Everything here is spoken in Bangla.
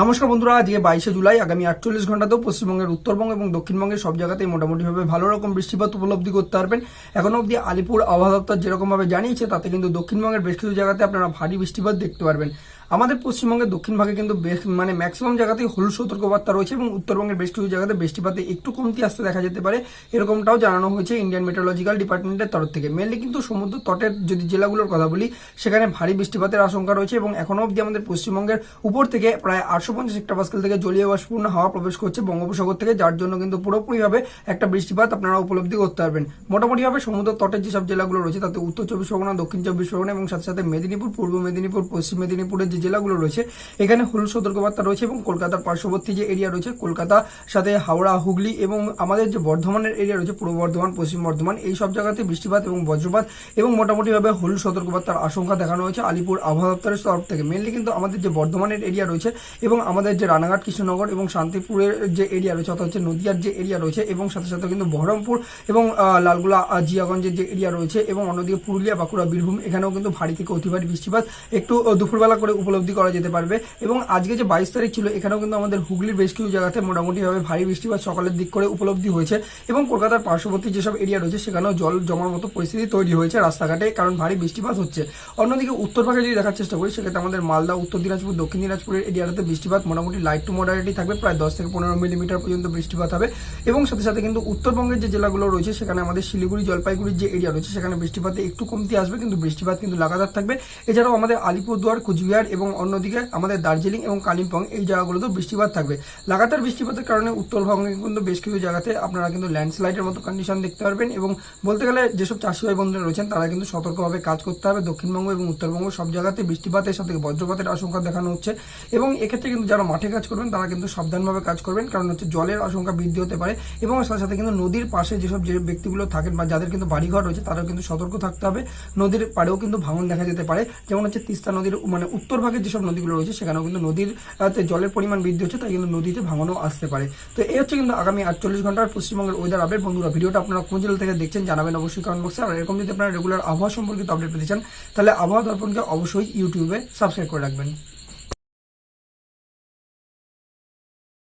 নমস্কার বন্ধুরা, আজকে 22শে জুলাই। আগামী 48 ঘন্টাতেও পশ্চিমবঙ্গের উত্তরবঙ্গ এবং দক্ষিণবঙ্গের সব জায়গাতেই মোটামুটিভাবে ভালো রকম বৃষ্টিপাত উপলব্ধি করতে পারবেন। এখনো অবধি আলিপুর আবহাওয়া দপ্তর যেরকম ভাবে জানিয়েছে, তাতে কিন্তু দক্ষিণবঙ্গের বেশ কিছু জায়গাতে আপনারা ভারী বৃষ্টিপাত দেখতে পারবেন। আমাদের পশ্চিমবঙ্গের দক্ষিণ ভাগে কিন্তু ম্যাক্সিমাম জায়গাতেই হলুদ সতর্কবার্তা রয়েছে এবং উত্তরবঙ্গের বেশ কিছু জায়গাতে বৃষ্টিপাতে একটু কমতি আসতে দেখা যেতে পারে, এরকমটাও জানানো হয়েছে ইন্ডিয়ান মেট্রোলজিক্যাল ডিপার্টমেন্টের তরফ থেকে। মেনলি কিন্তু সমুদ্র তটের যদি জেলাগুলোর কথা বলি, সেখানে ভারী বৃষ্টিপাতের আশঙ্কা রয়েছে এবং এখনো অবধি আমাদের পশ্চিমবঙ্গের উপর থেকে প্রায় 850 হেক্টোপাস্কেল থেকে জলীয় বাষ্পপূর্ণ হাওয়া প্রবেশ করছে বঙ্গোপসাগর থেকে, যার জন্য কিন্তু পুরোপুরিভাবে একটা বৃষ্টিপাত আপনারা উপলব্ধি করতে পারবেন। মোটামুটিভাবে সমুদ্র তটের যেসব জেলাগুলো রয়েছে, তাতে উত্তর চব্বিশ পরগনা, দক্ষিণ চব্বিশ পরগনা এবং সাথে সাথে মেদিনীপুর, পূর্ব মেদিনীপুর, পশ্চিম মেদিনীপুরের যে জেলাগুলো রয়েছে, এখানে হলুদ সতর্কবার্তা রয়েছে এবং কলকাতার পার্শ্ববর্তী যে এরিয়া রয়েছে, কলকাতা সাথে হাওড়া, হুগলি এবং আমাদের যে বর্ধমানের এরিয়া রয়েছে, পূর্ব বর্ধমান, পশ্চিম বর্ধমান, এই সব জায়গাতে বৃষ্টিপাত এবং বজ্রপাত এবং মোটামুটিভাবে হলুদ সতর্কবার্তার আশঙ্কা দেখানো হয়েছে আলিপুর আবহাওয়া দপ্তরের তরফ থেকে। মেনলি কিন্তু আমাদের যে বর্ধমানের এরিয়া রয়েছে এবং আমাদের যে রানাঘাট, কৃষ্ণনগর এবং শান্তিপুরের যে এরিয়া রয়েছে, অর্থাৎ হচ্ছে নদিয়ার যে এরিয়া রয়েছে এবং সাথে সাথে কিন্তু বহরমপুর এবং লালগোলা, জিয়াগঞ্জের যে এরিয়া রয়েছে এবং অন্যদিকে পুরুলিয়া, বাঁকুড়া, বীরভূম, এখানেও কিন্তু ভারী থেকে অতি ভারী বৃষ্টিপাত একটু দুপুরবেলা করে উপলব্ধি করা যেতে পারবে। এবং আজকে যে 22 তারিখ ছিল, এখানেও কিন্তু আমাদের হুগলির বেশ কিছু জায়গাতে মোটামুটিভাবে ভারী বৃষ্টিপাত সকালের দিক করে উপলব্ধি হয়েছে এবং কলকাতার পার্শ্ববর্তী যেসব এরিয়া রয়েছে, সেখানেও জল জমার মতো পরিস্থিতি তৈরি হয়েছে রাস্তাঘাটে, কারণ ভারী বৃষ্টিপাত হচ্ছে। অন্যদিকে উত্তর ভাগে যদি দেখার চেষ্টা করি, সেক্ষেত্রে আমাদের মালদা, উত্তর দিনাজপুর, দক্ষিণ দিনাজপুরের এরিয়াতে বৃষ্টিপাত মোটামুটি লাইট টু মডারেটই থাকবে, প্রায় 10 থেকে 15 মিলিমিটার পর্যন্ত বৃষ্টিপাত হবে। এবং সাথে সাথে কিন্তু উত্তরবঙ্গের যে জেলাগুলো রয়েছে, সেখানে আমাদের শিলিগুড়ি, জলপাইগুড়ির যে এরিয়া রয়েছে, সেখানে বৃষ্টিপাতে একটু কমতি আসবে, কিন্তু বৃষ্টিপাত কিন্তু লাগাতার থাকবে। এছাড়াও আমাদের আলিপুরদুয়ার, কুচবিহার এবং অন্যদিকে আমাদের দার্জিলিং এবং কালিম্পং, এই জায়গাগুলোতেও বৃষ্টিপাত থাকবে। লাগাতার বৃষ্টিপাতের কারণে উত্তরবঙ্গে কিন্তু বেশ কিছু জায়গাতে আপনারা কিন্তু ল্যান্ডস্লাইডের মতো কন্ডিশন দেখতে পারবেন এবং বলতে গেলে যেসব চাষি ভাই বন্ধুরা রয়েছেন, তারা কিন্তু সতর্কভাবে কাজ করতে হবে। দক্ষিণবঙ্গ এবং উত্তরবঙ্গ সব জায়গাতে বৃষ্টিপাতের সাথে বজ্রপাতের আশঙ্কা দেখানো হচ্ছে এবং এক্ষেত্রে কিন্তু যারা মাঠে কাজ করবেন, তারা কিন্তু সাবধানভাবে কাজ করবেন, কারণ হচ্ছে জলের আশঙ্কা বৃদ্ধি হতে পারে এবং সাথে সাথে কিন্তু নদীর পাশে যেসব যে ব্যক্তিগুলো থাকেন বা যাদের কিন্তু বাড়িঘর রয়েছে, তারাও কিন্তু সতর্ক থাকতে হবে। নদীর পাড়েও কিন্তু ভাঙন দেখা যেতে পারে, যেমন হচ্ছে তিস্তা নদীর উত্তর ভাগের যেসব নদীগুলো রয়েছে, সেখানেও কিন্তু নদীর জলের পরিমাণ বৃদ্ধি হচ্ছে, তাই কিন্তু নদীতে ভাঙনও আসতে পারে। তো এই হচ্ছে কিন্তু আগামী 48 ঘন্টার পশ্চিমবঙ্গের ওয়েদার আপডেট। বন্ধুরা, ভিডিওটা আপনারা কোন জেলা থেকে দেখছেন জানাবেন অবশ্যই কমেন্ট বক্সে। আর এরকম যদি আপনারা রেগুলার আবহাওয়া সম্পর্কিত আপডেট পেতে চান, তাহলে আবহাওয়া দর্পণকে অবশ্যই ইউটিউবে সাবস্ক্রাইব করে রাখবেন।